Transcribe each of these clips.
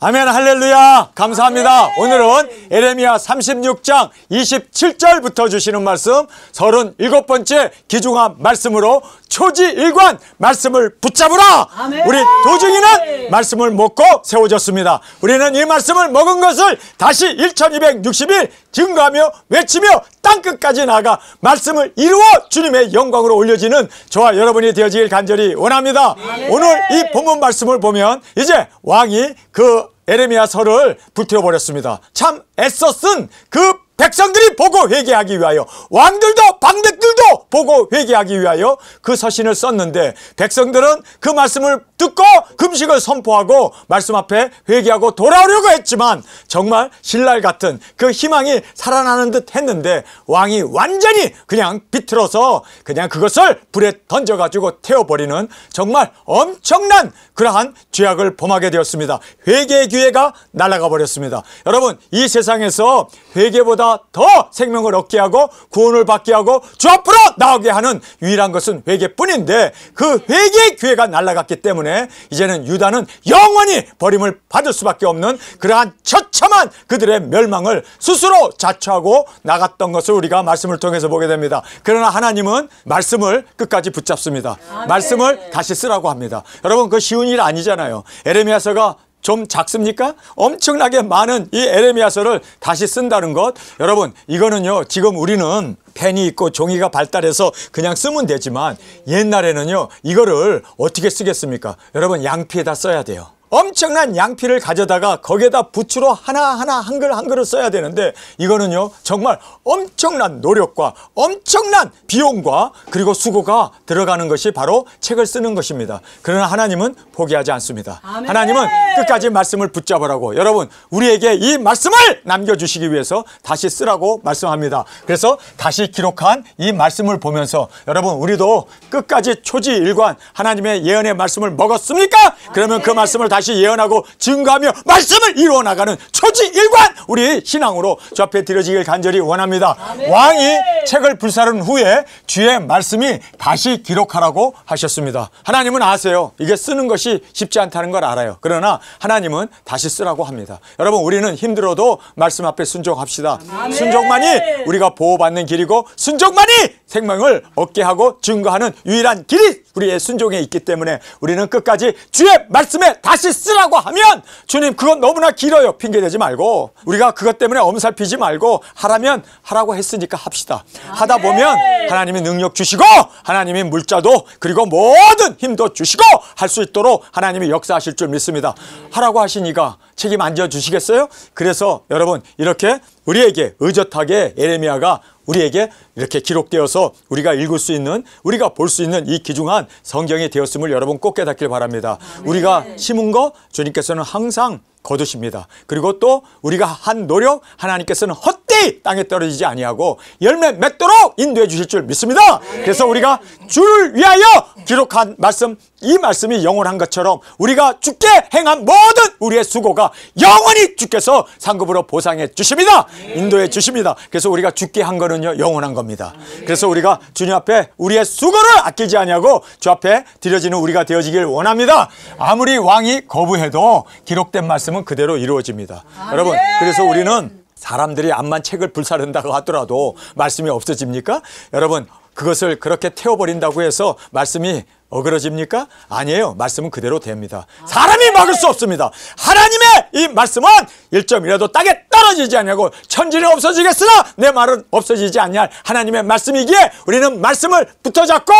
아멘, 할렐루야. 감사합니다. 오늘은 에레미야 36장 27절부터 주시는 말씀 37번째 귀중한 말씀으로 초지일관 말씀을 붙잡으라. 아멘. 우리 도중이는 말씀을 먹고 세워졌습니다. 우리는 이 말씀을 먹은 것을 다시 1260일 증거하며 외치며 땅끝까지 나아가 말씀을 이루어 주님의 영광으로 올려지는 저와 여러분이 되어지길 간절히 원합니다. 오늘 이 본문 말씀을 보면 이제 왕이 그 에레미야서를 불태워버렸습니다. 참 애써 쓴 그 백성들이 보고 회개하기 위하여, 왕들도 방백들도 보고 회개하기 위하여 그 서신을 썼는데, 백성들은 그 말씀을 듣고 금식을 선포하고 말씀 앞에 회개하고 돌아오려고 했지만 정말 신랄 같은 그 희망이 살아나는 듯 했는데, 왕이 완전히 그냥 비틀어서 그냥 그것을 불에 던져가지고 태워버리는 정말 엄청난 그러한 죄악을 범하게 되었습니다. 회개의 기회가 날아가 버렸습니다. 여러분, 이 세상에서 회개보다 더 생명을 얻게 하고 구원을 받게 하고 주 앞으로 나오게 하는 유일한 것은 회개뿐인데, 그 회개의 기회가 날아갔기 때문에 이제는 유다는 영원히 버림을 받을 수밖에 없는 그러한 처참한 그들의 멸망을 스스로 자초하고 나갔던 것을 우리가 말씀을 통해서 보게 됩니다. 그러나 하나님은 말씀을 끝까지 붙잡습니다. 말씀을 다시 쓰라고 합니다. 여러분, 그 쉬운 일 아니잖아요. 에레미야서가 좀 작습니까? 엄청나게 많은 이 에레미야서를 다시 쓴다는 것, 여러분, 이거는요, 지금 우리는 펜이 있고 종이가 발달해서 그냥 쓰면 되지만 옛날에는요, 이거를 어떻게 쓰겠습니까? 여러분, 양피에다 써야 돼요. 엄청난 양피를 가져다가 거기에다 붓으로 하나하나 한글 한글을 써야 되는데, 이거는요 정말 엄청난 노력과 엄청난 비용과 그리고 수고가 들어가는 것이 바로 책을 쓰는 것입니다. 그러나 하나님은 포기하지 않습니다. 아멘. 하나님은 끝까지 말씀을 붙잡으라고, 여러분, 우리에게 이 말씀을 남겨주시기 위해서 다시 쓰라고 말씀합니다. 그래서 다시 기록한 이 말씀을 보면서 여러분, 우리도 끝까지 초지일관 하나님의 예언의 말씀을 먹었습니까? 그러면 그 말씀을 다시 예언하고 증거하며 말씀을 이루어 나가는 초지일관 우리 신앙으로 주 앞에 드려지길 간절히 원합니다. 아멘. 왕이 책을 불사른 후에 주의 말씀이 다시 기록하라고 하셨습니다. 하나님은 아세요. 이게 쓰는 것이 쉽지 않다는 걸 알아요. 그러나 하나님은 다시 쓰라고 합니다. 여러분, 우리는 힘들어도 말씀 앞에 순종합시다. 아멘. 순종만이 우리가 보호받는 길이고, 순종만이 생명을 얻게 하고 증거하는 유일한 길이 우리의 순종에 있기 때문에 우리는 끝까지 주의 말씀에 다시 쓰라고 하면, 주님 그건 너무나 길어요, 핑계대지 말고, 우리가 그것 때문에 엄살피지 말고 하라면 하라고 했으니까 합시다. 하다 보면 하나님이 능력 주시고 하나님이 물자도 그리고 모든 힘도 주시고 할 수 있도록 하나님이 역사하실 줄 믿습니다. 하라고 하시니까 책임 안 져 주시겠어요? 그래서 여러분, 이렇게 우리에게 의젓하게 에레미야가 우리에게 이렇게 기록되어서 우리가 읽을 수 있는, 우리가 볼 수 있는 이 귀중한 성경이 되었음을 여러분 꼭 깨닫길 바랍니다. 우리가 심은 거 주님께서는 항상 거두십니다. 그리고 또 우리가 한 노력 하나님께서는 헛되이 땅에 떨어지지 아니하고 열매 맺도록 인도해 주실 줄 믿습니다. 그래서 우리가 주를 위하여 기록한 말씀, 이 말씀이 영원한 것처럼 우리가 주께 행한 모든 우리의 수고가 영원히 주께서 상급으로 보상해 주십니다. 인도해 주십니다. 그래서 우리가 주께 한 거는요, 영원한 겁니다. 그래서 우리가 주님 앞에 우리의 수고를 아끼지 아니하고 주 앞에 드려지는 우리가 되어지길 원합니다. 아무리 왕이 거부해도 기록된 말씀은 그대로 이루어집니다. 여러분, 그래서 우리는 사람들이 암만 책을 불사른다고 하더라도 말씀이 없어집니까? 여러분, 그것을 그렇게 태워버린다고 해서 말씀이 어그러집니까? 아니에요. 말씀은 그대로 됩니다. 사람이 막을 수 없습니다. 하나님의 이 말씀은 1점이라도 땅에 떨어지지 않냐고, 천지는 없어지겠으나 내 말은 없어지지 않냐, 하나님의 말씀이기에 우리는 말씀을 붙어잡고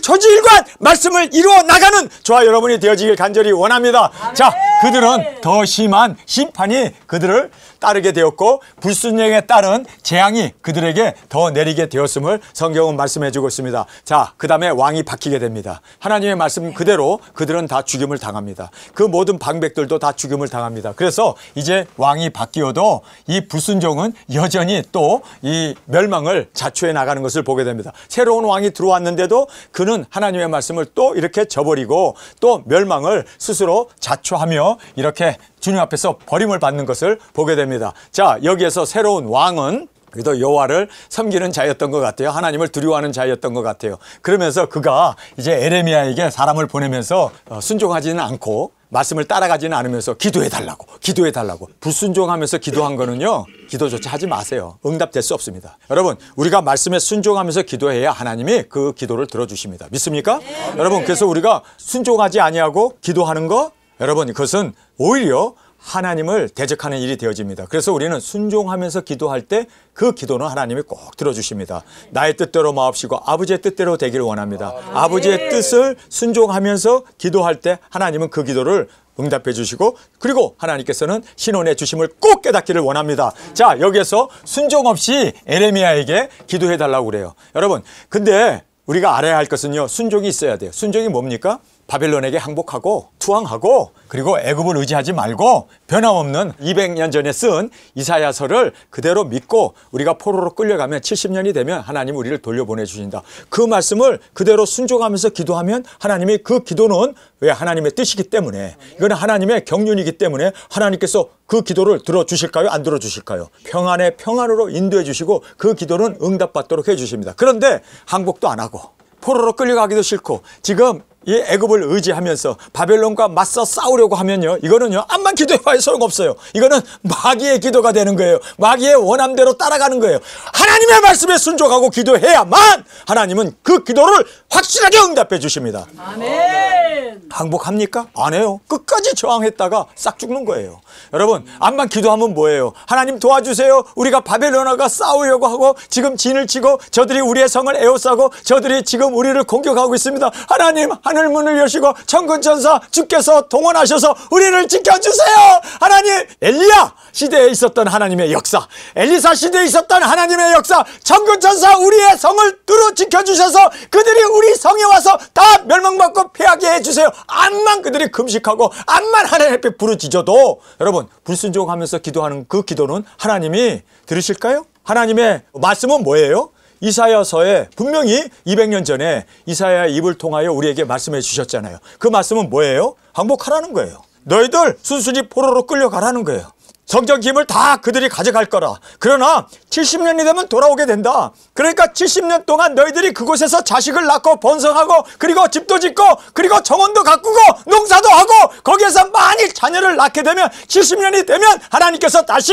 초지일관 말씀을 이루어 나가는 저와 여러분이 되어지길 간절히 원합니다. 자, 그들은 더 심한 심판이 그들을 따르게 되었고, 불순종에 따른 재앙이 그들에게 더 내리게 되었음을 성경은 말씀해주고 있습니다. 자, 그 다음에 왕이 바뀌게 됩니다. 하나님의 말씀 그대로 그들은 다 죽임을 당합니다. 그 모든 방백들도 다 죽임을 당합니다. 그래서 이제 왕이 바뀌어도 이 불순종은 여전히 또 이 멸망을 자초해 나가는 것을 보게 됩니다. 새로운 왕이 들어왔는데도 그는 하나님의 말씀을 또 이렇게 저버리고 또 멸망을 스스로 자초하며 이렇게 주님 앞에서 버림을 받는 것을 보게 됩니다. 자, 여기에서 새로운 왕은 그래도 여호와를 섬기는 자였던 것 같아요. 하나님을 두려워하는 자였던 것 같아요. 그러면서 그가 이제 에레미야에게 사람을 보내면서 순종하지는 않고 말씀을 따라가지는 않으면서 기도해달라고 불순종하면서 기도한 거는요, 기도조차 하지 마세요. 응답될 수 없습니다. 여러분, 우리가 말씀에 순종하면서 기도해야 하나님이 그 기도를 들어주십니다. 믿습니까? 네. 여러분, 그래서 우리가 순종하지 아니하고 기도하는 거, 여러분, 그것은 오히려 하나님을 대적하는 일이 되어집니다. 그래서 우리는 순종하면서 기도할 때 그 기도는 하나님이 꼭 들어주십니다. 나의 뜻대로 마옵시고 아버지의 뜻대로 되기를 원합니다. 아버지의 뜻을 순종하면서 기도할 때 하나님은 그 기도를 응답해 주시고, 그리고 하나님께서는 신원의 주심을 꼭 깨닫기를 원합니다. 자, 여기에서 순종 없이 에레미야에게 기도해 달라고 그래요. 여러분, 근데 우리가 알아야 할 것은요, 순종이 있어야 돼요. 순종이 뭡니까? 바벨론에게 항복하고 투항하고, 그리고 애굽을 의지하지 말고 변함없는 200년 전에 쓴 이사야서를 그대로 믿고 우리가 포로로 끌려가면 70년이 되면 하나님 우리를 돌려보내 주신다. 그 말씀을 그대로 순종하면서 기도하면 하나님이 그 기도는 왜 하나님의 뜻이기 때문에, 이거는 하나님의 경륜이기 때문에 하나님께서 그 기도를 들어주실까요? 안 들어주실까요? 평안의 평안으로 인도해 주시고 그 기도는 응답받도록 해 주십니다. 그런데 항복도 안 하고 포로로 끌려가기도 싫고 지금 이 애굽을 의지하면서 바벨론과 맞서 싸우려고 하면요, 이거는요, 암만 기도해봐야 소용없어요. 이거는 마귀의 기도가 되는 거예요. 마귀의 원함대로 따라가는 거예요. 하나님의 말씀에 순종하고 기도해야만 하나님은 그 기도를 확실하게 응답해 주십니다. 아멘. 항복합니까? 안 해요. 끝까지 저항했다가 싹 죽는 거예요. 여러분, 암만 기도하면 뭐예요? 하나님 도와주세요. 우리가 바벨론과 싸우려고 하고 지금 진을 치고 저들이 우리의 성을 에워싸고 저들이 지금 우리를 공격하고 있습니다. 하나님, 하늘 문을 여시고 천군천사 주께서 동원하셔서 우리를 지켜주세요. 하나님, 엘리야 시대에 있었던 하나님의 역사, 엘리사 시대에 있었던 하나님의 역사, 천군천사 우리의 성을 뚫어 지켜주셔서 그들이 우리 성에 와서 다 멸망받고 패하게 해주세요. 암만 그들이 금식하고 암만 하나님 앞에 부르짖어도 여러분, 불순종하면서 기도하는 그 기도는 하나님이 들으실까요? 하나님의 말씀은 뭐예요? 이사야서에 분명히 200년 전에 이사야의 입을 통하여 우리에게 말씀해 주셨잖아요. 그 말씀은 뭐예요? 항복하라는 거예요. 너희들 순순히 포로로 끌려가라는 거예요. 성전 기물을 다 그들이 가져갈 거라. 그러나 70년이 되면 돌아오게 된다. 그러니까 70년 동안 너희들이 그곳에서 자식을 낳고 번성하고 그리고 집도 짓고 그리고 정원도 가꾸고 농사도 하고 거기에서 만일 자녀를 낳게 되면 70년이 되면 하나님께서 다시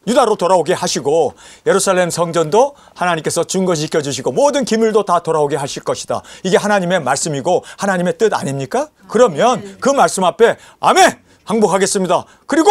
유다로 돌아오게 하시고 예루살렘 성전도 하나님께서 증거시켜 주시고 모든 기물도 다 돌아오게 하실 것이다. 이게 하나님의 말씀이고 하나님의 뜻 아닙니까? 그러면 그 말씀 앞에 아멘! 항복하겠습니다. 그리고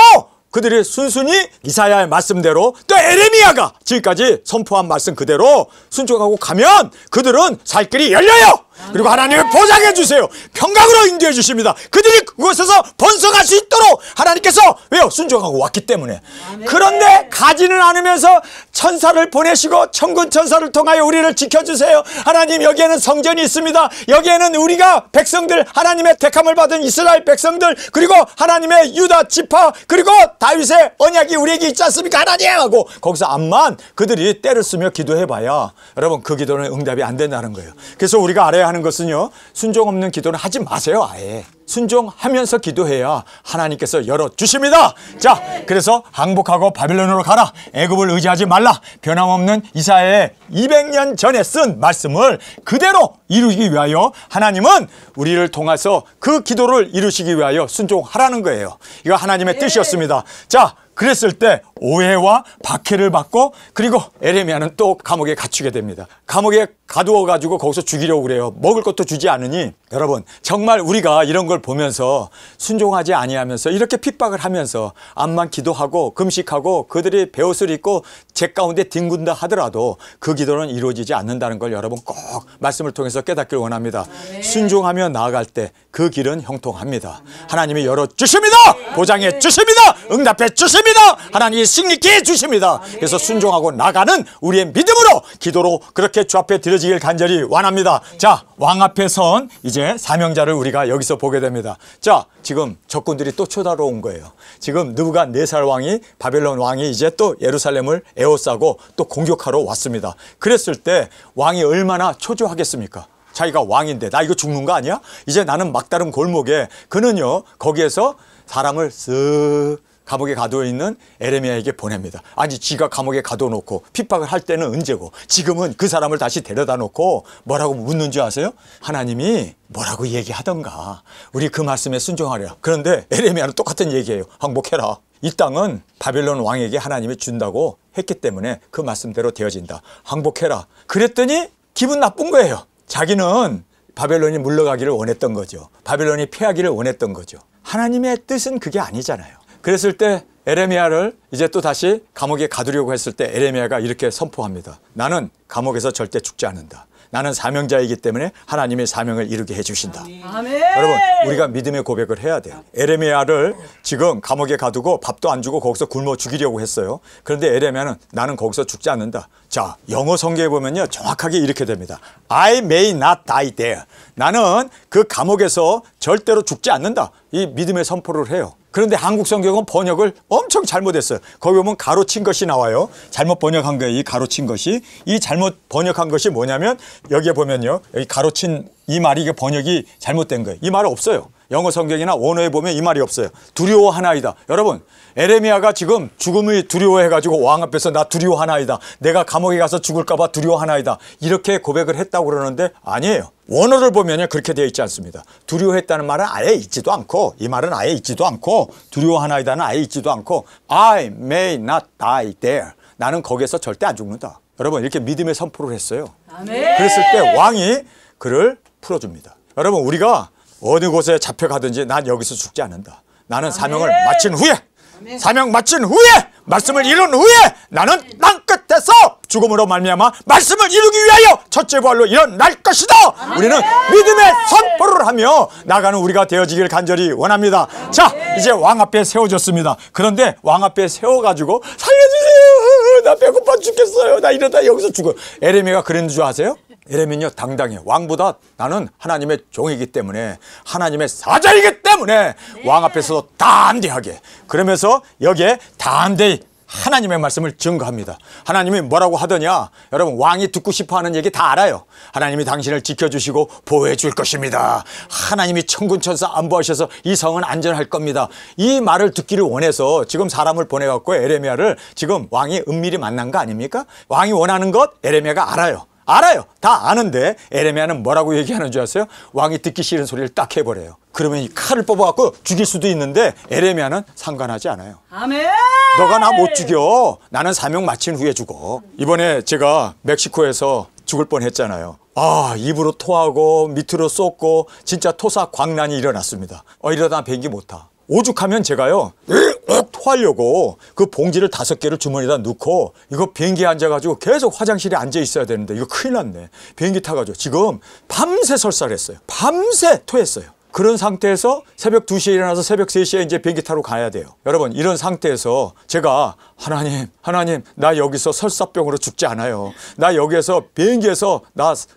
그들이 순순히 이사야의 말씀대로 또 에레미야가 지금까지 선포한 말씀 그대로 순종하고 가면 그들은 살 길이 열려요. 그리고 하나님을 보장해 주세요. 평강으로 인도해 주십니다. 그들이 그곳에서 번성할 수 있도록 하나님께서 왜요? 순종하고 왔기 때문에. 그런데 가지는 않으면서 천사를 보내시고 천군 천사를 통하여 우리를 지켜주세요. 하나님, 여기에는 성전이 있습니다. 여기에는 우리가 백성들, 하나님의 택함을 받은 이스라엘 백성들, 그리고 하나님의 유다 지파, 그리고 다윗의 언약이 우리에게 있지 않습니까? 하나님 하고 거기서 암만 그들이 때를 쓰며 기도해봐야 여러분, 그 기도는 응답이 안 된다는 거예요. 그래서 우리가 알아야 하는 것은요, 순종 없는 기도는 하지 마세요. 아예 순종하면서 기도해야 하나님께서 열어주십니다. 자, 그래서 항복하고 바벨론으로 가라, 애굽을 의지하지 말라, 변함없는 이사야의 200년 전에 쓴 말씀을 그대로 이루기 위하여 하나님은 우리를 통해서 그 기도를 이루시기 위하여 순종하라는 거예요. 이거 하나님의 뜻이었습니다. 자, 그랬을 때 오해와 박해를 받고 그리고 에레미야는 또 감옥에 갇히게 됩니다. 감옥에 가두어가지고 거기서 죽이려고 그래요. 먹을 것도 주지 않으니. 여러분, 정말 우리가 이런 걸 보면서 순종하지 아니하면서 이렇게 핍박을 하면서 암만 기도하고 금식하고 그들이 베옷을 입고 제 가운데 뒹군다 하더라도 그 기도는 이루어지지 않는다는 걸 여러분 꼭 말씀을 통해서 깨닫기를 원합니다. 순종하며 나아갈 때 그 길은 형통합니다. 하나님이 열어주십니다. 보장해 주십니다. 응답해 주십니다. 하나님이 승리케 해주십니다. 그래서 순종하고 나가는 우리의 믿음으로 기도로 그렇게 주 앞에 드려지길 간절히 원합니다. 자, 왕 앞에 선 이제 사명자를 우리가 여기서 보게 됩니다. 자, 지금 적군들이 또 쳐다로 온 거예요. 지금 느부갓네살 왕이, 바벨론 왕이 이제 또 예루살렘을 에워싸고 또 공격하러 왔습니다. 그랬을 때 왕이 얼마나 초조하겠습니까? 자기가 왕인데 나 이거 죽는 거 아니야? 이제 나는 막다른 골목에, 그는요 거기에서 사람을 쓱 감옥에 가두어 있는 에레미야에게 보냅니다. 아니 지가 감옥에 가둬 놓고 핍박을 할 때는 언제고 지금은 그 사람을 다시 데려다 놓고 뭐라고 묻는 줄 아세요? 하나님이 뭐라고 얘기하던가 우리 그 말씀에 순종하리라. 그런데 에레미야는 똑같은 얘기예요. 항복해라. 이 땅은 바벨론 왕에게 하나님이 준다고 했기 때문에 그 말씀대로 되어진다. 항복해라. 그랬더니 기분 나쁜 거예요. 자기는 바벨론이 물러가기를 원했던 거죠. 바벨론이 패하기를 원했던 거죠. 하나님의 뜻은 그게 아니잖아요. 그랬을 때 에레미야를 이제 또 다시 감옥에 가두려고 했을 때 에레미야가 이렇게 선포합니다. 나는 감옥에서 절대 죽지 않는다. 나는 사명자이기 때문에 하나님의 사명을 이루게 해주신다. 아멘. 여러분 우리가 믿음의 고백을 해야 돼요. 에레미야를 지금 감옥에 가두고 밥도 안 주고 거기서 굶어 죽이려고 했어요. 그런데 에레미야는 나는 거기서 죽지 않는다. 자, 영어 성경에 보면요 정확하게 이렇게 됩니다. I may not die there. 나는 그 감옥에서 절대로 죽지 않는다. 이 믿음의 선포를 해요. 그런데 한국 성경은 번역을 엄청 잘못했어요. 거기 보면 가로친 것이 나와요. 잘못 번역한 거예요. 이 가로친 것이. 이 잘못 번역한 것이 뭐냐면 여기에 보면요. 여기 가로친 이 말이 이게 번역이 잘못된 거예요. 이 말 없어요. 영어 성경이나 원어에 보면 이 말이 없어요. 두려워하나이다. 여러분 에레미야가 지금 죽음이 두려워해가지고 왕 앞에서 나 두려워하나이다. 내가 감옥에 가서 죽을까 봐 두려워하나이다. 이렇게 고백을 했다고 그러는데 아니에요. 원어를 보면요 그렇게 되어 있지 않습니다. 두려워했다는 말은 아예 있지도 않고 이 말은 아예 있지도 않고 두려워하나이다는 아예 있지도 않고 I may not die there. 나는 거기에서 절대 안 죽는다. 여러분 이렇게 믿음의 선포를 했어요. 아멘. 그랬을 때 왕이 그를 풀어줍니다. 여러분 우리가 어느 곳에 잡혀가든지 난 여기서 죽지 않는다. 나는 사명을 마친 후에 사명 마친 후에 말씀을 이룬 후에 나는 땅 끝에서 죽음으로 말미암아 말씀을 이루기 위하여 첫째 부활로 일어날 것이다. 우리는 믿음의 선포를 하며 나가는 우리가 되어지길 간절히 원합니다. 자 이제 왕 앞에 세워졌습니다. 그런데 왕 앞에 세워가지고 살려주세요. 나 배고파 죽겠어요. 나 이러다 여기서 죽어. 에레미야가 그랬는 줄 아세요? 에레미야는요 당당해. 왕보다 나는 하나님의 종이기 때문에 하나님의 사자이기 때문에 왕 앞에서 담대하게 그러면서 여기에 담대히 하나님의 말씀을 증거합니다. 하나님이 뭐라고 하더냐. 여러분 왕이 듣고 싶어하는 얘기 다 알아요. 하나님이 당신을 지켜주시고 보호해 줄 것입니다. 하나님이 천군천사 안보하셔서 이 성은 안전할 겁니다. 이 말을 듣기를 원해서 지금 사람을 보내갖고 에레미야를 지금 왕이 은밀히 만난 거 아닙니까? 왕이 원하는 것 에레미야가 알아요. 다 아는데 에레미야는 뭐라고 얘기하는 줄 아세요? 왕이 듣기 싫은 소리를 딱 해버려요. 그러면 이 칼을 뽑아갖고 죽일 수도 있는데 에레미야는 상관하지 않아요. 아멘. 너가 나 못 죽여. 나는 사명 마친 후에 죽어. 이번에 제가 멕시코에서 죽을 뻔했잖아요. 입으로 토하고 밑으로 쏟고 진짜 토사 광란이 일어났습니다. 이러다 비행기 못 타. 오죽하면 제가요 토하려고 그 봉지를 5개를 주머니에다 넣고 이거 비행기에 앉아가지고 계속 화장실에 앉아 있어야 되는데 이거 큰일 났네. 비행기 타가지고 지금 밤새 설사했어요. 밤새 토했어요. 그런 상태에서 새벽 2시에 일어나서 새벽 3시에 이제 비행기 타러 가야 돼요. 여러분 이런 상태에서 제가 하나님 나 여기서 설사병으로 죽지 않아요. 나 여기에서 비행기에서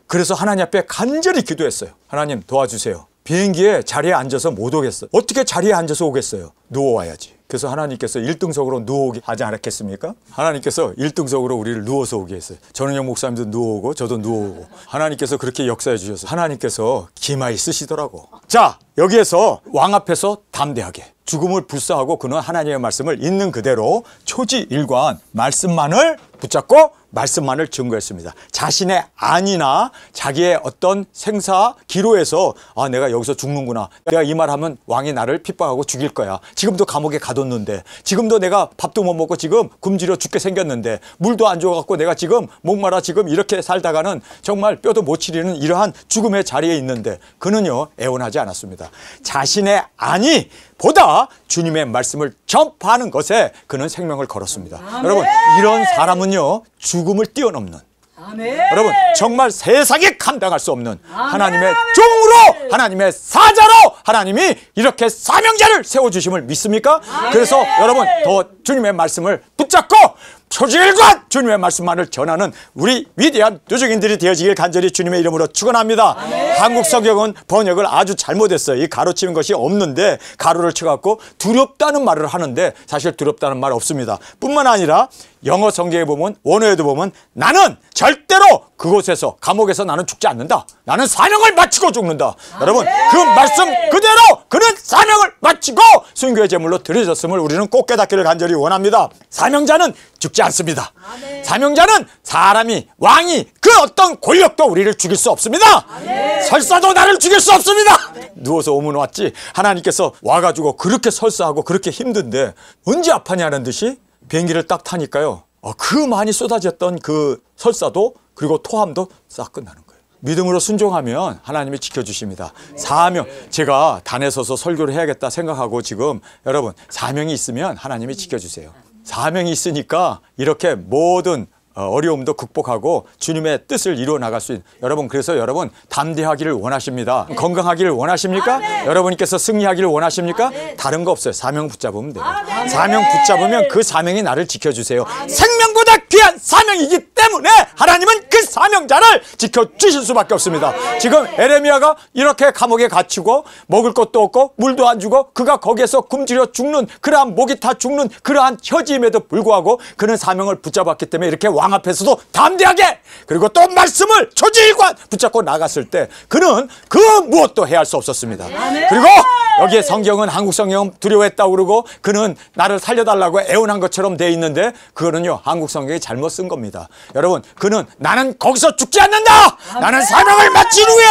그래서 하나님 앞에 간절히 기도했어요. 하나님 도와주세요. 비행기에 자리에 앉아서 못 오겠어요. 어떻게 자리에 앉아서 오겠어요? 누워와야지. 그래서 하나님께서 1등석으로 누워오게 하지 않았겠습니까? 하나님께서 1등석으로 우리를 누워서 오게 했어요. 전은영 목사님도 누워오고 저도 누워오고 하나님께서 그렇게 역사해 주셔서 하나님께서 기마이 쓰시더라고. 자 여기에서 왕 앞에서 담대하게 죽음을 불사하고 그는 하나님의 말씀을 있는 그대로 초지일관 말씀만을 붙잡고 말씀만을 증거했습니다. 자신의 안이나 자기의 어떤 생사 기로에서 내가 여기서 죽는구나. 내가 이 말하면 왕이 나를 핍박하고 죽일 거야. 지금도 감옥에 가뒀는데 지금도 내가 밥도 못 먹고 지금 굶주려 죽게 생겼는데 물도 안 줘갖고 내가 지금 목마라 지금 이렇게 살다가는 정말 뼈도 못 치리는 이러한 죽음의 자리에 있는데 그는요 애원하지 않았습니다. 자신의 안이 보다 주님의 말씀을 전파하는 것에 그는 생명을 걸었습니다. 아멘. 여러분 이런 사람은요 죽음을 뛰어넘는 아멘. 여러분 정말 세상에 감당할 수 없는 아멘. 하나님의 종으로 하나님의 사자로 하나님이 이렇게 사명자를 세워주심을 믿습니까? 아멘. 그래서 여러분 더 주님의 말씀을 붙잡고 초지일관 주님의 말씀만을 전하는 우리 위대한 도적인들이 되어지길 간절히 주님의 이름으로 축원합니다. 한국 성경은 번역을 아주 잘못했어요. 이 가로치는 것이 없는데 가로를 쳐갖고 두렵다는 말을 하는데 사실 두렵다는 말 없습니다. 뿐만 아니라 영어 성경에 보면, 원어에도 보면 나는 절대로 그곳에서, 감옥에서 나는 죽지 않는다. 나는 사명을 마치고 죽는다. 여러분, 그 말씀 그대로 그는 사명을 마치고 순교의 제물로 드려졌음을 우리는 꼭 깨닫기를 간절히 원합니다. 사명자는 죽지 않습니다. 사명자는 사람이, 왕이, 그 어떤 권력도 우리를 죽일 수 없습니다. 설사도 나를 죽일 수 없습니다. 누워서 오면 왔지, 하나님께서 와가지고 그렇게 설사하고 그렇게 힘든데 언제 아파냐는 듯이 비행기를 딱 타니까요, 그 많이 쏟아졌던 그 설사도 그리고 토함도 싹 끝나는 거예요. 믿음으로 순종하면 하나님이 지켜주십니다. 사명, 제가 단에 서서 설교를 해야겠다 생각하고 지금 여러분 사명이 있으면 하나님이 지켜주세요. 사명이 있으니까 이렇게 모든 어려움도 극복하고 주님의 뜻을 이루어 나갈 수 있는, 여러분, 그래서 여러분 담대하기를 원하십니다. 건강하기를 원하십니까? 여러분께서 승리하기를 원하십니까? 다른 거 없어요. 사명 붙잡으면 돼요. 사명 붙잡으면 그 사명이 나를 지켜주세요. 생명보다 귀한 사명이기 때문에 하나님은 그 사명자를 지켜주실 수밖에 없습니다. 지금 에레미야가 이렇게 감옥에 갇히고 먹을 것도 없고 물도 안 주고 그가 거기에서 굶주려 죽는, 그러한 목이 타 죽는 그러한 처지임에도 불구하고 그는 사명을 붙잡았기 때문에 이렇게 왕 앞에서도 담대하게, 그리고 또 말씀을 조직관 붙잡고 나갔을 때 그는 그 무엇도 해할 수 없었습니다. 그리고 여기에 성경은, 한국 성경은 두려워했다고 그러고 그는 나를 살려달라고 애원한 것처럼 돼 있는데 그거는요, 한국 성경이 잘못 쓴 겁니다. 여러분, 그는 나는 거기서 죽지 않는다, 나는 사명을 마친 후에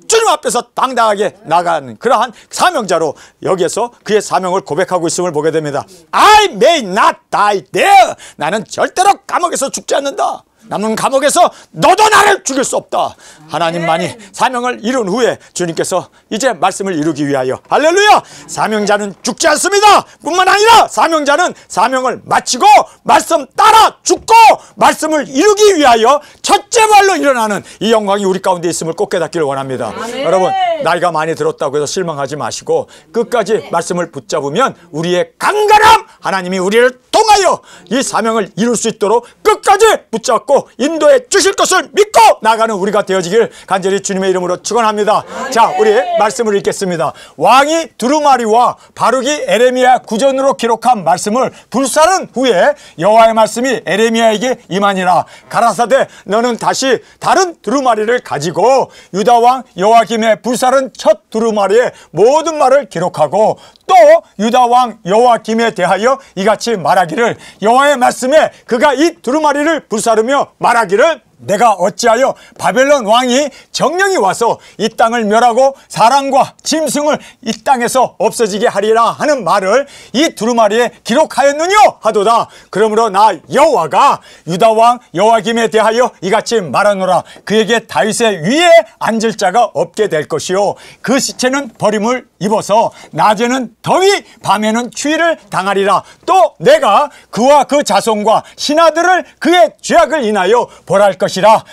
주님 앞에서 당당하게 나가는 그러한 사명자로 여기에서 그의 사명을 고백하고 있음을 보게 됩니다. I may not die there. 나는 절대로 감옥에서 죽지 않는다. 남은 감옥에서 너도 나를 죽일 수 없다. 하나님만이 사명을 이룬 후에 주님께서 이제 말씀을 이루기 위하여, 할렐루야, 사명자는 죽지 않습니다. 뿐만 아니라 사명자는 사명을 마치고 말씀 따라 죽고 말씀을 이루기 위하여 첫째 발로 일어나는 이 영광이 우리 가운데 있음을 꼭 깨닫기를 원합니다. 여러분, 나이가 많이 들었다고 해서 실망하지 마시고 끝까지 말씀을 붙잡으면 우리의 강건함, 하나님이 우리를 통하여 이 사명을 이룰 수 있도록 끝까지 붙잡고 인도해 주실 것을 믿고 나가는 우리가 되어지길 간절히 주님의 이름으로 축원합니다. 자, 우리 말씀을 읽겠습니다. 왕이 두루마리와 바룩이 에레미야 구전으로 기록한 말씀을 불사른 후에 여호와의 말씀이 에레미야에게 임하니라. 가라사대, 너는 다시 다른 두루마리를 가지고 유다 왕 여호야김의 불사른 첫 두루마리의 모든 말을 기록하고 또 유다 왕 여호야김에 대하여 이같이 말하기를, 여호와의 말씀에 그가 이 두루마리를 불사르며 말하기를, 내가 어찌하여 바벨론 왕이 정령이 와서 이 땅을 멸하고 사람과 짐승을 이 땅에서 없어지게 하리라 하는 말을 이 두루마리에 기록하였느냐 하도다. 그러므로 나 여호와가 유다 왕 여호야김에 대하여 이같이 말하노라. 그에게 다윗의 위에 앉을 자가 없게 될 것이요, 그 시체는 버림을 입어서 낮에는 더위 밤에는 추위를 당하리라. 또 내가 그와 그 자손과 신하들을 그의 죄악을 인하여 벌할 것이라.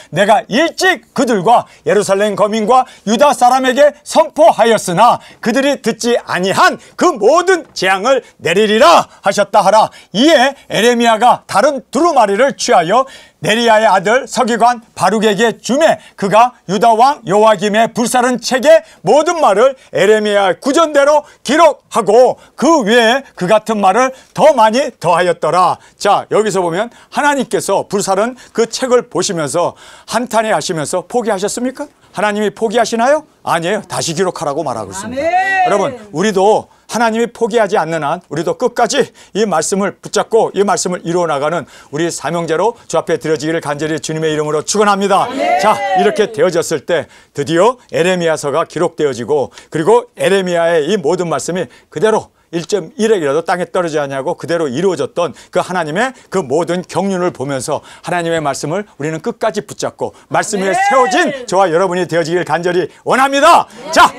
내가 일찍 그들과 예루살렘 거민과 유다 사람에게 선포하였으나 그들이 듣지 아니한 그 모든 재앙을 내리리라 하셨다 하라. 이에 에레미야가 다른 두루마리를 취하여 네리야의 아들 서기관 바룩에게 주매 그가 유다 왕 여호야김의 불사른 책의 모든 말을 에레미야의 구전대로 기록하고 그 외에 그 같은 말을 더 많이 더하였더라. 자, 여기서 보면 하나님께서 불사른 그 책을 보시면서 한탄해 하시면서 포기하셨습니까? 하나님이 포기하시나요? 아니에요. 다시 기록하라고 말하고 있습니다. 여러분, 우리도 하나님이 포기하지 않는 한 우리도 끝까지 이 말씀을 붙잡고 이 말씀을 이루어 나가는 우리 사명자로 주 앞에 드려지기를 간절히 주님의 이름으로 축원합니다. 자, 이렇게 되어졌을 때 드디어 에레미야서가 기록되어지고, 그리고 에레미야의 이 모든 말씀이 그대로 1.1핵이라도 땅에 떨어지지 않냐고 그대로 이루어졌던 그 하나님의 그 모든 경륜을 보면서 하나님의 말씀을 우리는 끝까지 붙잡고 말씀 위에 세워진 저와 여러분이 되어지길 간절히 원합니다. 자,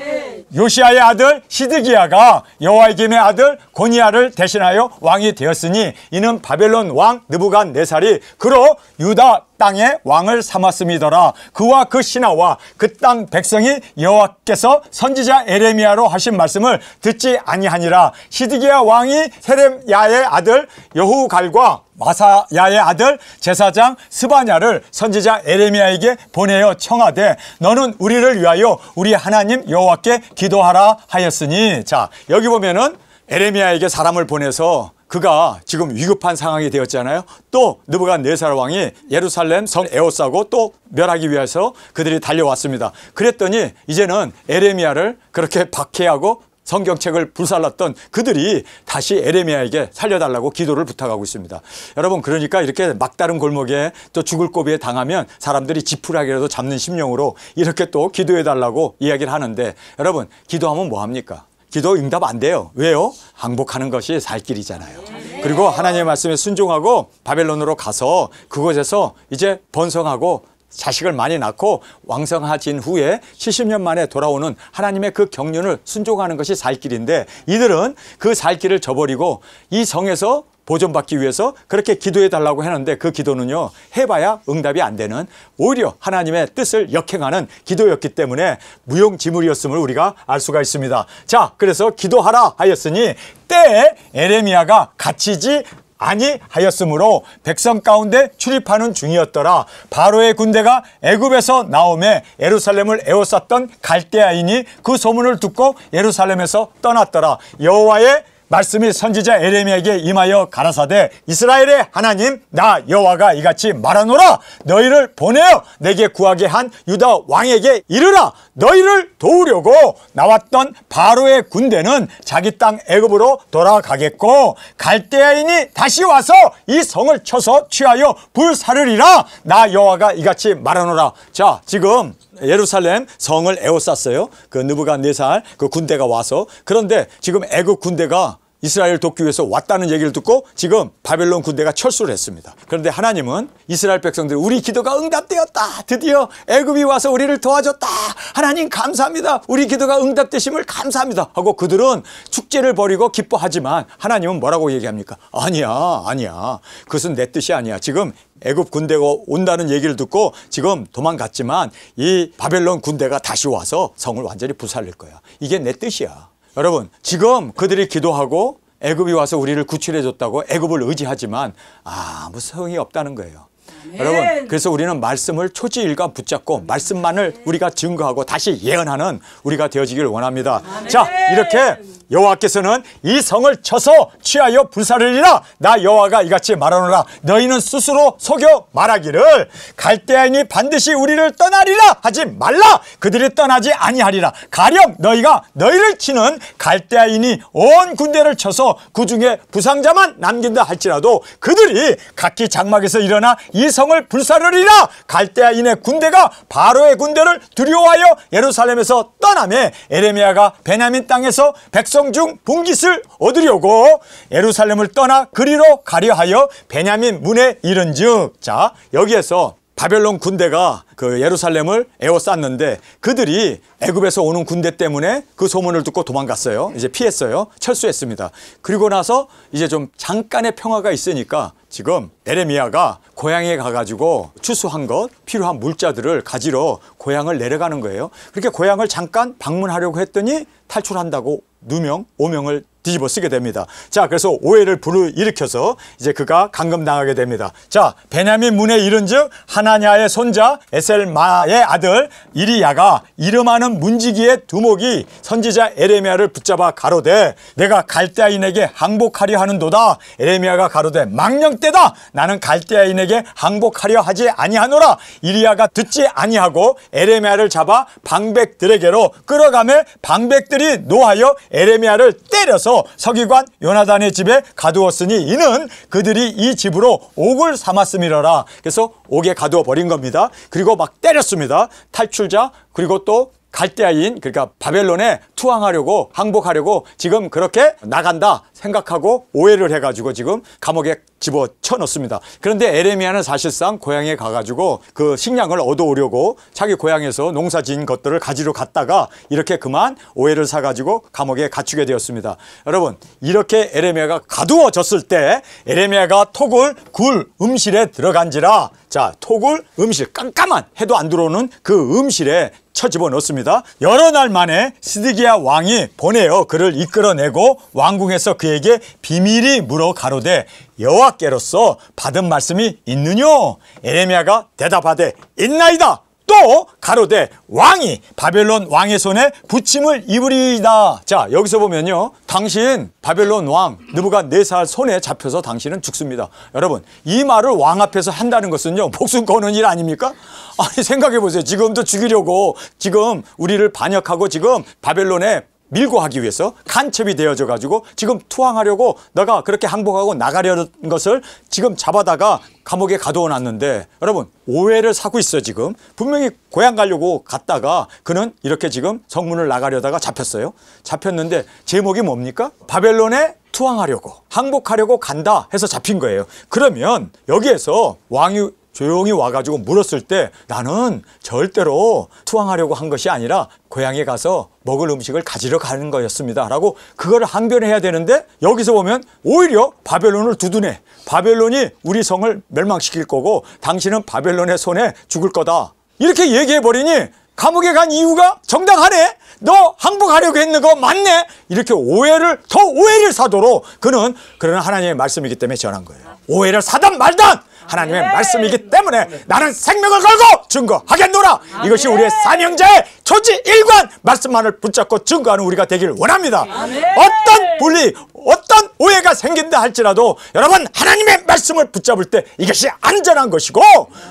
요시야의 아들 시드기야가 여호야김의 아들 고니야를 대신하여 왕이 되었으니 이는 바벨론 왕 느부갓네살이 그로 유다 땅의 왕을 삼았음이더라. 그와 그 신하와 그 땅 백성이 여호와께서 선지자 에레미야로 하신 말씀을 듣지 아니하니라. 시드기야 왕이 세렘야의 아들 여후갈과 마사야의 아들 제사장 스바냐를 선지자 에레미야에게 보내어 청하되 너는 우리를 위하여 우리 하나님 여호와께 기도하라 하였으니, 자, 여기 보면은 에레미야에게 사람을 보내서 그가 지금 위급한 상황이 되었잖아요. 또 느부갓네살 왕이 예루살렘 성 에워싸고 또 멸하기 위해서 그들이 달려왔습니다. 그랬더니 이제는 에레미야를 그렇게 박해하고 성경책을 불살랐던 그들이 다시 에레미야에게 살려달라고 기도를 부탁하고 있습니다. 여러분, 그러니까 이렇게 막다른 골목에 또 죽을 고비에 당하면 사람들이 지푸라기라도 잡는 심령으로 이렇게 또 기도해달라고 이야기를 하는데, 여러분, 기도하면 뭐합니까? 기도 응답 안 돼요. 왜요? 항복하는 것이 살 길이잖아요. 그리고 하나님의 말씀에 순종하고 바벨론으로 가서 그곳에서 이제 번성하고 자식을 많이 낳고 왕성해진 후에 70년 만에 돌아오는 하나님의 그 경륜을 순종하는 것이 살 길인데, 이들은 그 살 길을 저버리고 이 성에서 보존받기 위해서 그렇게 기도해 달라고 했는데, 그 기도는요, 해봐야 응답이 안 되는, 오히려 하나님의 뜻을 역행하는 기도였기 때문에 무용지물이었음을 우리가 알 수가 있습니다. 자, 그래서 기도하라 하였으니 때에 에레미야가 갇히지 아니하였으므로 백성 가운데 출입하는 중이었더라. 바로의 군대가 애굽에서 나오매 예루살렘을 에워쌌던 갈대아인이 그 소문을 듣고 예루살렘에서 떠났더라. 여호와의 말씀이 선지자 에레미야에게 임하여 가라사대, 이스라엘의 하나님 나 여호와가 이같이 말하노라. 너희를 보내어 내게 구하게 한 유다 왕에게 이르라. 너희를 도우려고 나왔던 바로의 군대는 자기 땅 애굽으로 돌아가겠고 갈대아인이 다시 와서 이 성을 쳐서 취하여 불사르리라. 나 여호와가 이같이 말하노라. 자, 지금 예루살렘 성을 에워쌌어요. 그 느부갓네살 그 군대가 와서. 그런데 지금 애굽 군대가 이스라엘 돕기 위해서 왔다는 얘기를 듣고 지금 바벨론 군대가 철수를 했습니다. 그런데 하나님은 이스라엘 백성들, 우리 기도가 응답되었다. 드디어 애굽이 와서 우리를 도와줬다. 하나님 감사합니다. 우리 기도가 응답되심을 감사합니다. 하고 그들은 축제를 벌이고 기뻐하지만 하나님은 뭐라고 얘기합니까? 아니야. 그것은 내 뜻이 아니야. 지금 애굽 군대가 온다는 얘기를 듣고 지금 도망갔지만 이 바벨론 군대가 다시 와서 성을 완전히 부살릴 거야. 이게 내 뜻이야. 여러분, 지금 그들이 기도하고 애굽이 와서 우리를 구출해 줬다고 애굽을 의지하지만 아무 소용이 없다는 거예요. 네. 여러분, 그래서 우리는 말씀을 초지일관 붙잡고 말씀만을 우리가 증거하고 다시 예언하는 우리가 되어지길 원합니다. 네. 자, 이렇게 여호와께서는 이 성을 쳐서 취하여 불사르리라. 나 여호와가 이같이 말하노라. 너희는 스스로 속여 말하기를 갈대아인이 반드시 우리를 떠나리라 하지 말라. 그들이 떠나지 아니하리라. 가령 너희가 너희를 치는 갈대아인이 온 군대를 쳐서 그 중에 부상자만 남긴다 할지라도 그들이 각기 장막에서 일어나 이 성을 불사르리라. 갈대아인의 군대가 바로의 군대를 두려워하여 예루살렘에서 떠나매 에레미야가 베냐민 땅에서 백성 중 분깃을 얻으려고 예루살렘을 떠나 그리로 가려 하여 베냐민 문에 이른즉. 자, 여기에서 바벨론 군대가 그 예루살렘을 에워쌌는데 그들이 애굽에서 오는 군대 때문에 그 소문을 듣고 도망갔어요. 이제 피했어요. 철수했습니다. 그리고 나서 이제 좀 잠깐의 평화가 있으니까 지금 에레미야가 고향에 가가지고 추수한 것, 필요한 물자들을 가지러 고향을 내려가는 거예요. 그렇게 고향을 잠깐 방문하려고 했더니 탈출한다고 누명, 오명을 뒤집어 쓰게 됩니다. 자, 그래서 오해를 불러일으켜서 이제 그가 감금당하게 됩니다. 자, 베냐민 문에 이른즉 하나냐의 손자 에셀마의 아들 이리야가 이름하는 문지기의 두목이 선지자 에레미야를 붙잡아 가로되 내가 갈대아인에게 항복하려 하는도다. 에레미야가 가로되 망령때다. 나는 갈대아인에게 항복하려 하지 아니하노라. 이리야가 듣지 아니하고 에레미야를 잡아 방백들에게로 끌어가매 방백들이 노하여 에레미야를 때려서 서기관 요나단의 집에 가두었으니 이는 그들이 이 집으로 옥을 삼았음이러라. 그래서 옥에 가두어 버린 겁니다. 그리고 막 때렸습니다. 탈출자, 그리고 또 갈대아인, 그러니까 바벨론에 투항하려고, 항복하려고 지금 그렇게 나간다 생각하고 오해를 해가지고 지금 감옥에 집어쳐 넣습니다. 그런데 에레미야는 사실상 고향에 가가지고 그 식량을 얻어오려고 자기 고향에서 농사 지은 것들을 가지러 갔다가 이렇게 그만 오해를 사가지고 감옥에 갇히게 되었습니다. 여러분, 이렇게 에레미야가 가두어졌을 때 에레미야가 톡을 굴 음실에 들어간지라. 자, 톡을 음실, 깜깜한 해도 안 들어오는 그 음실에 쳐 집어넣습니다. 여러 날 만에 시드기야 왕이 보내어 그를 이끌어내고 왕궁에서 그에게 비밀이 물어 가로되 여호와께로서 받은 말씀이 있느뇨? 에레미야가 대답하되 있나이다. 또 또 가로되 왕이 바벨론 왕의 손에 부침을 입으리이다. 자, 여기서 보면요, 당신 바벨론 왕 느부갓네살 손에 잡혀서 당신은 죽습니다. 여러분, 이 말을 왕 앞에서 한다는 것은요, 목숨 거는 일 아닙니까? 아니, 생각해 보세요. 지금도 죽이려고 지금 우리를 반역하고 지금 바벨론에 밀고 하기 위해서 간첩이 되어져 가지고 지금 투항하려고 너가 그렇게 항복하고 나가려는 것을 지금 잡아다가 감옥에 가두어 놨는데, 여러분, 오해를 사고 있어. 지금 분명히 고향 가려고 갔다가 그는 이렇게 지금 성문을 나가려다가 잡혔어요. 잡혔는데 제목이 뭡니까? 바벨론에 투항하려고 항복하려고 간다 해서 잡힌 거예요. 그러면 여기에서 왕이 조용히 와가지고 물었을 때 나는 절대로 투항하려고 한 것이 아니라 고향에 가서 먹을 음식을 가지러 가는 거였습니다 라고 그거를 항변해야 되는데, 여기서 보면 오히려 바벨론을 두둔해. 바벨론이 우리 성을 멸망시킬 거고 당신은 바벨론의 손에 죽을 거다, 이렇게 얘기해버리니 감옥에 간 이유가 정당하네, 너 항복하려고 했는 거 맞네, 이렇게 더 오해를 사도록 그는, 그러나 하나님의 말씀이기 때문에 전한 거예요. 오해를 사단 말단 하나님의 말씀이기 때문에 나는 생명을 걸고 증거하겠노라. 이것이 우리의 사명자의 초지일관, 말씀만을 붙잡고 증거하는 우리가 되길 원합니다. 어떤 분리, 어떤 오해가 생긴다 할지라도 여러분, 하나님의 말씀을 붙잡을 때 이것이 안전한 것이고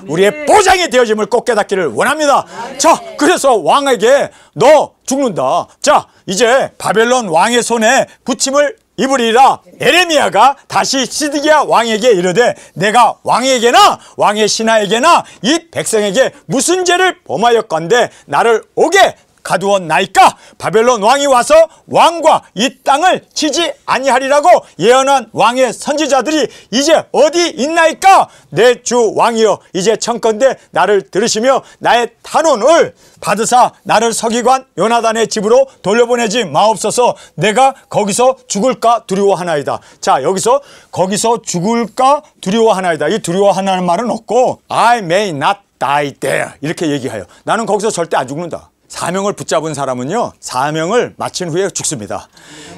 우리의 보장이 되어짐을 꼭 깨닫기를 원합니다. 자, 그래서 왕에게 너 죽는다. 자, 이제 바벨론 왕의 손에 부침을 입으리라. 에레미야가 다시 시드기야 왕에게 이르되 내가 왕에게나 왕의 신하에게나 이 백성에게 무슨 죄를 범하였건대 나를 옥에 가두었나이까? 바벨론 왕이 와서 왕과 이 땅을 치지 아니하리라고 예언한 왕의 선지자들이 이제 어디 있나이까? 내 주 왕이여, 이제 청컨대 나를 들으시며 나의 탄원을 받으사 나를 서기관 요나단의 집으로 돌려보내지 마옵소서. 내가 거기서 죽을까 두려워하나이다. 자, 여기서 거기서 죽을까 두려워하나이다, 이 두려워하는 말은 없고 I may not die there 이렇게 얘기해요. 나는 거기서 절대 안 죽는다. 사명을 붙잡은 사람은요, 사명을 마친 후에 죽습니다.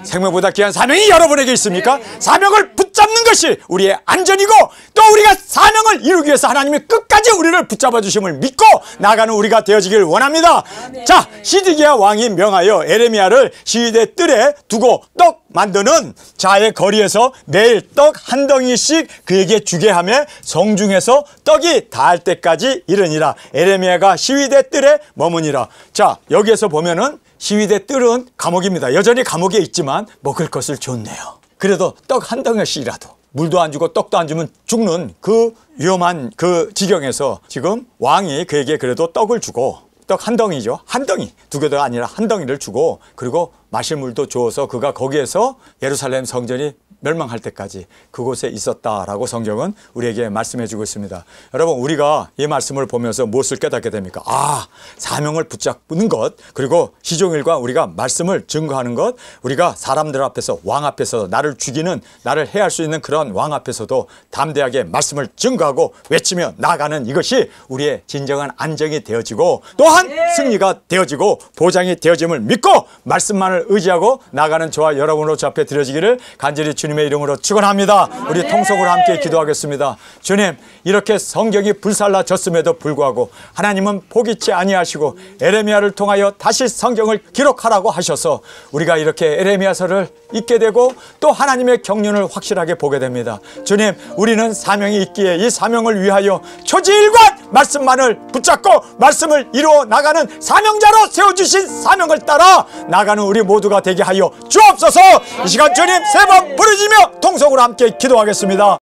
생명보다 귀한 사명이 여러분에게 있습니까? 사명을 붙잡는 것이 우리의 안전이고, 또 우리가 사명을 이루기 위해서 하나님이 끝까지 우리를 붙잡아 주심을 믿고 나가는 우리가 되어지길 원합니다. 자, 시드기야 왕이 명하여 에레미야를 시위대 뜰에 두고 떡 만드는 자의 거리에서 매일 떡 한 덩이씩 그에게 주게 하며 성중에서 떡이 닿을 때까지 이르니라. 에레미야가 시위대 뜰에 머무니라. 자, 여기에서 보면은 시위대 뜰은 감옥입니다. 여전히 감옥에 있지만 먹을 것을 줬네요. 그래도 떡 한 덩이씩이라도, 물도 안 주고 떡도 안 주면 죽는 그 위험한 그 지경에서 지금 왕이 그에게 그래도 떡을 주고, 떡 한 덩이죠. 한 덩이, 두 개가 아니라 한 덩이를 주고, 그리고 마실 물도 주어서 그가 거기에서 예루살렘 성전이 멸망할 때까지 그곳에 있었다라고 성경은 우리에게 말씀해 주고 있습니다. 여러분, 우리가 이 말씀을 보면서 무엇을 깨닫게 됩니까? 아, 사명을 붙잡는 것, 그리고 시종일관 우리가 말씀을 증거하는 것, 우리가 사람들 앞에서, 왕 앞에서, 나를 죽이는, 나를 해할 수 있는 그런 왕 앞에서도 담대하게 말씀을 증거하고 외치며 나아가는 이것이 우리의 진정한 안정이 되어지고 또한 승리가 되어지고 보장이 되어짐을 믿고 말씀만을 의지하고 나가는 저와 여러분으로 주 앞에 드려지기를 간절히 주님의 이름으로 축원합니다. 우리 통성으로 함께 기도하겠습니다. 주님, 이렇게 성경이 불살라졌음에도 불구하고 하나님은 포기치 아니하시고 에레미야를 통하여 다시 성경을 기록하라고 하셔서 우리가 이렇게 에레미야서를 읽게 되고 또 하나님의 경륜을 확실하게 보게 됩니다. 주님, 우리는 사명이 있기에 이 사명을 위하여 초지일관 말씀만을 붙잡고 말씀을 이루어 나가는 사명자로 세워주신 사명을 따라 나가는 우리 모두가 되게 하여 주옵소서. 이 시간 주님 세 번 부르짖으며 통성으로 함께 기도하겠습니다.